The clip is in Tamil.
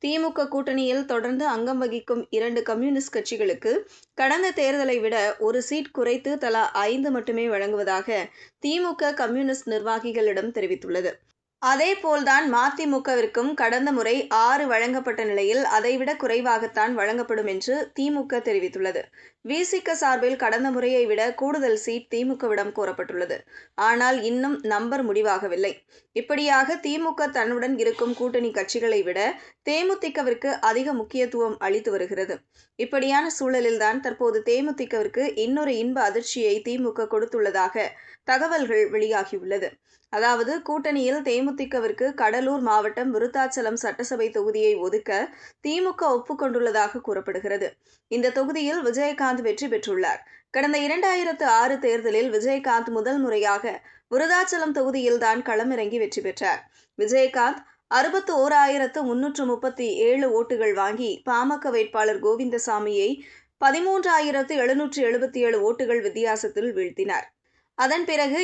திமுக கூட்டணியில் தொடர்ந்து அங்கம் வகிக்கும் 2 கம்யூனிஸ்ட் கட்சிகளுக்கு கடந்த தேர்தலை விட ஒரு சீட் குறைத்து தலா 5 மட்டுமே வழங்குவதாக திமுக கம்யூனிஸ்ட் நிர்வாகிகளிடம் தெரிவித்துள்ளது. அதேபோல்தான் மதிமுகவிற்கும் கடந்த முறை 6 வழங்கப்பட்ட நிலையில் அதைவிட குறைவாகத்தான் வழங்கப்படும் என்று திமுக தெரிவித்துள்ளது. விசிக சார்பில் கடந்த முறையை விட கூடுதல் சீட் திமுகவிடம் கோரப்பட்டுள்ளது. ஆனால் இன்னும் நம்பர் முடிவாகவில்லை. இப்படியாக திமுக தன்னுடன் இருக்கும் கூட்டணி கட்சிகளை விட தேமுதிகவிற்கு அதிக முக்கியத்துவம் அளித்து வருகிறது. இப்படியான சூழலில்தான் தற்போது தேமுதிகவிற்கு இன்னொரு இன்ப அதிர்ச்சியை திமுக கொடுத்துள்ளதாக தகவல்கள் வெளியாகியுள்ளது. அதாவது கூட்டணியில் தேமுதிகவிற்கு கடலூர் மாவட்டம் விருத்தாச்சலம் சட்டசபை தொகுதியை ஒதுக்க திமுக ஒப்புக்கொண்டுள்ளதாக கூறப்படுகிறது. இந்த தொகுதியில் விஜயகாந்த் வெற்றி பெற்றுள்ளார். கடந்த 2006 தேர்தலில் விஜயகாந்த் முதல் முறையாக விருத்தாச்சலம் தொகுதியில்தான் களமிறங்கி வெற்றி பெற்றார். விஜயகாந்த் 61,337 ஓட்டுகள் வாங்கி பாமக வேட்பாளர் கோவிந்தசாமியை 13,777 ஓட்டுகள் வித்தியாசத்தில் வீழ்த்தினார். அதன் பிறகு